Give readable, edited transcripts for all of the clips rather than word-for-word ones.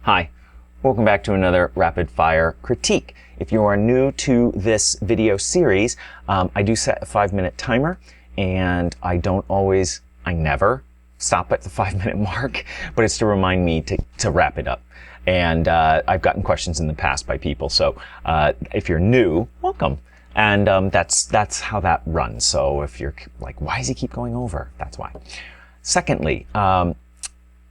Hi, welcome back to another rapid fire critique. If you are new to this video series, I do set a 5-minute timer, and I never stop at the 5-minute mark, but it's to remind me to wrap it up. And I've gotten questions in the past by people, so if you're new, welcome. And that's how that runs. So if you're like, why does he keep going over? That's why. Secondly,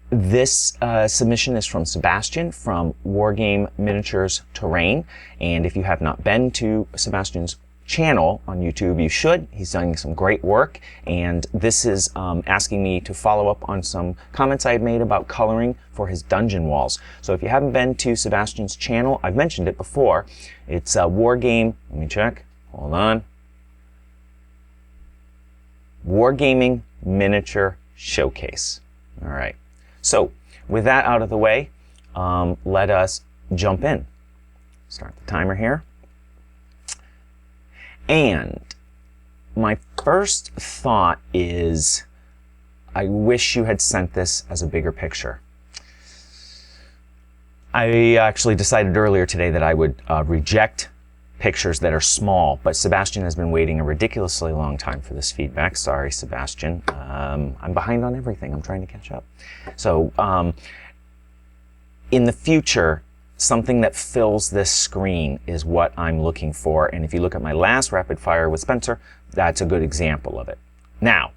this submission is from Sebastian from Wargame Miniatures Terrain, and if you have not been to Sebastian's channel on YouTube, you should. He's doing some great work, and this is asking me to follow up on some comments I had made about coloring for his dungeon walls. So if you haven't been to Sebastian's channel, I've mentioned it before. It's Wargame, let me check, hold on. Wargaming Miniature Showcase. All right. So, with that out of the way, let us jump in. Start the timer here. And my first thought is, I wish you had sent this as a bigger picture. I actually decided earlier today that I would reject pictures that are small, but Sebastian has been waiting a ridiculously long time for this feedback. Sorry, Sebastian. I'm behind on everything. I'm trying to catch up. So, in the future, something that fills this screen is what I'm looking for. And if you look at my last rapid fire with Spencer, that's a good example of it. Now,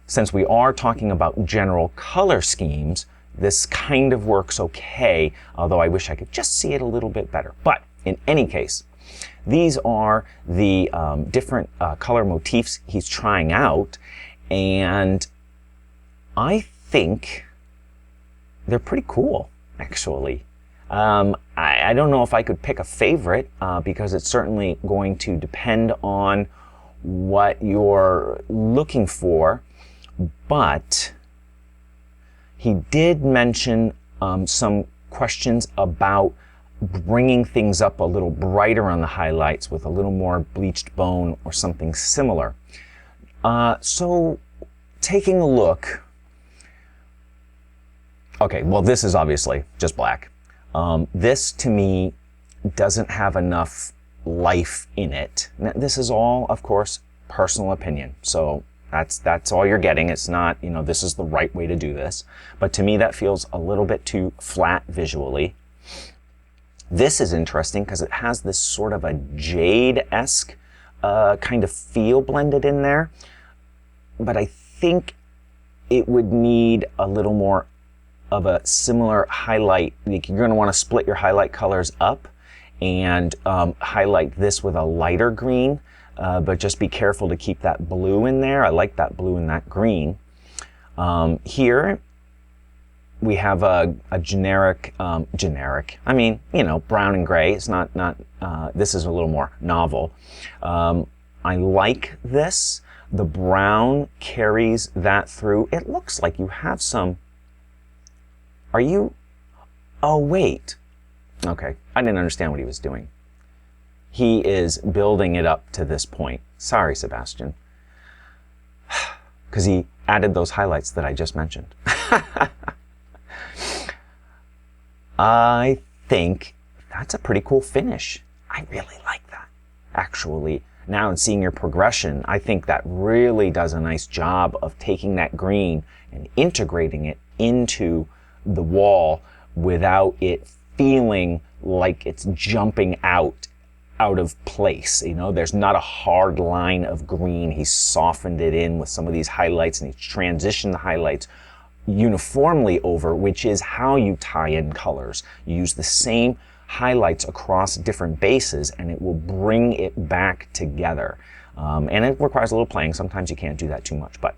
since we are talking about general color schemes, this kind of works okay, although I wish I could just see it a little bit better. But in any case, these are the different color motifs he's trying out, and I think they're pretty cool, actually. I don't know if I could pick a favorite, because it's certainly going to depend on what you're looking for, but he did mention some questions about bringing things up a little brighter on the highlights with a little more bleached bone or something similar. So taking a look, okay, well, this is obviously just black. This to me doesn't have enough life in it. Now, this is all, of course, personal opinion. So that's all you're getting. It's not, this is the right way to do this. But to me, that feels a little bit too flat visually. This is interesting because it has this sort of a jade-esque kind of feel blended in there. But I think it would need a little more of a similar highlight. Like, you're going to want to split your highlight colors up and highlight this with a lighter green. But just be careful to keep that blue in there. I like that blue and that green. Here, we have a generic, I mean, brown and gray. It's not, this is a little more novel. I like this. The brown carries that through. It looks like you have some, oh wait. Okay, I didn't understand what he was doing. He is building it up to this point. Sorry, Sebastian. Because he added those highlights that I just mentioned. I think that's a pretty cool finish. I really like that, actually. Now, in seeing your progression, I think that really does a nice job of taking that green and integrating it into the wall without it feeling like it's jumping out of place. There's not a hard line of green. He's softened it in with some of these highlights, and he's transitioned the highlights uniformly over, which is how you tie in colors. You use the same highlights across different bases, and it will bring it back together. And it requires a little playing. Sometimes you can't do that too much, but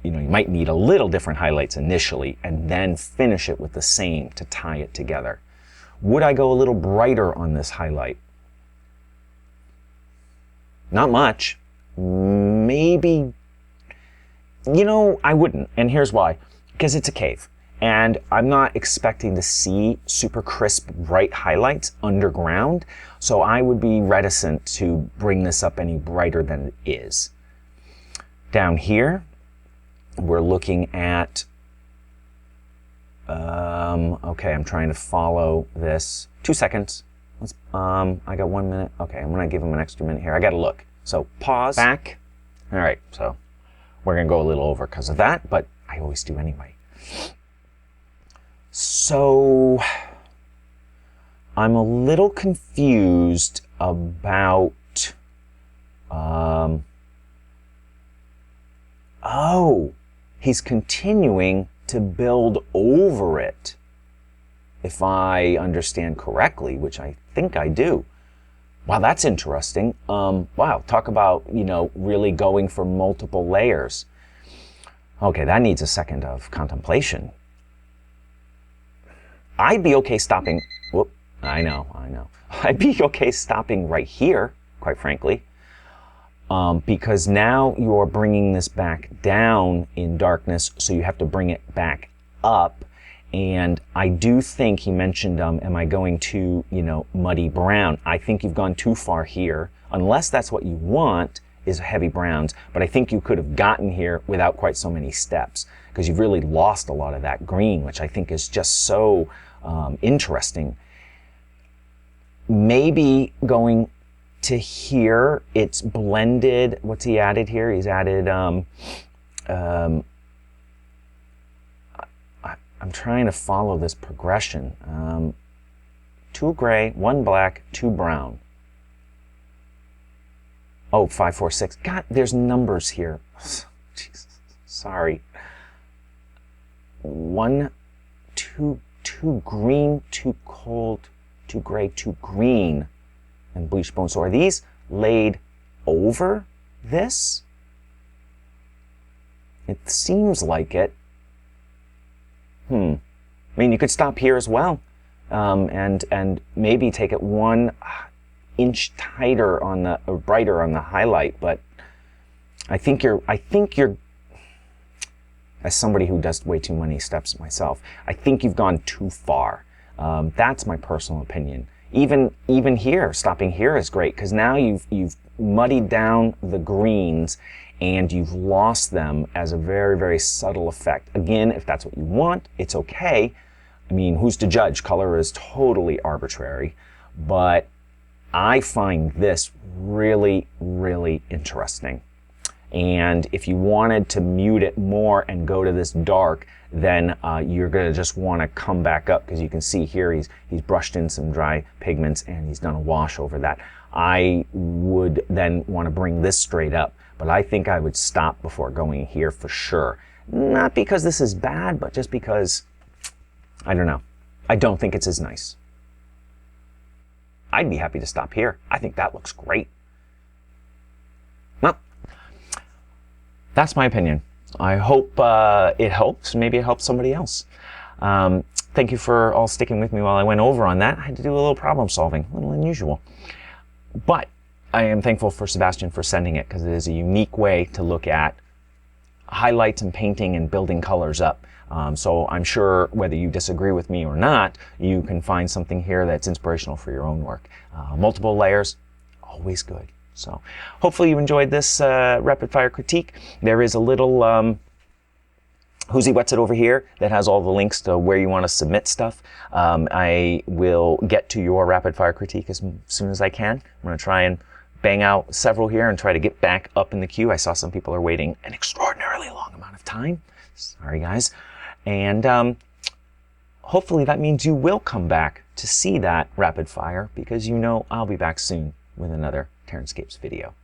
you might need a little different highlights initially and then finish it with the same to tie it together. Would I go a little brighter on this highlight? Not much. Maybe, I wouldn't. And here's why. Because it's a cave. And I'm not expecting to see super crisp, bright highlights underground. So I would be reticent to bring this up any brighter than it is. Down here, we're looking at Okay, I'm trying to follow this. 2 seconds. I got 1 minute. Okay, I'm gonna give him an extra minute here. I gotta look. So pause, back. All right, so we're gonna go a little over because of that, but I always do anyway. So I'm a little confused about, oh, he's continuing to build over it, if I understand correctly, which I think I do. Wow, that's interesting. Wow, talk about, you know, really going for multiple layers. Okay, that needs a second of contemplation. I'd be okay stopping, whoop, I know. I'd be okay stopping right here, quite frankly, because now you're bringing this back down in darkness, so you have to bring it back up. And I do think he mentioned, am I going to, you know, muddy brown? I think you've gone too far here, unless that's what you want, is heavy browns. But I think you could have gotten here without quite so many steps, because you've really lost a lot of that green, which I think is just so interesting. Maybe going to here, it's blended. What's he added here? He's added, I'm trying to follow this progression. 2 gray, 1 black, 2 brown. Oh, 5, 4, 6. God, there's numbers here. Jesus, sorry. 1, 2, 2 green, 2 cold, 2 gray, 2 green, and bleached bone. So are these laid over this? It seems like it. I mean, you could stop here as well, and maybe take it 1 inch tighter on the, or brighter on the highlight. But I think you're, as somebody who does way too many steps myself, I think you've gone too far. That's my personal opinion. Even here, stopping here is great, because now you've muddied down the greens and you've lost them as a very, very subtle effect. Again, if that's what you want, it's okay. I mean, who's to judge? Color is totally arbitrary, but I find this really, really interesting. And if you wanted to mute it more and go to this dark, then you're gonna just wanna come back up, because you can see here he's brushed in some dry pigments and he's done a wash over that. I would then wanna bring this straight up, but I think I would stop before going here for sure. Not because this is bad, but just because, I don't know. I don't think it's as nice. I'd be happy to stop here. I think that looks great. Well, that's my opinion. I hope it helps. Maybe it helps somebody else. Thank you for all sticking with me while I went over on that. I had to do a little problem solving, a little unusual. But I am thankful for Sebastian for sending it, because it is a unique way to look at highlights and painting and building colors up. So I'm sure whether you disagree with me or not, you can find something here that's inspirational for your own work. Multiple layers, always good. So hopefully you enjoyed this rapid fire critique. There is a little Who's He Wets It over here that has all the links to where you want to submit stuff. I will get to your rapid fire critique as soon as I can. I'm going to try and bang out several here and try to get back up in the queue. I saw some people are waiting an extraordinarily long amount of time. Sorry, guys. And hopefully that means you will come back to see that rapid fire, because you know I'll be back soon with another Terranscapes video.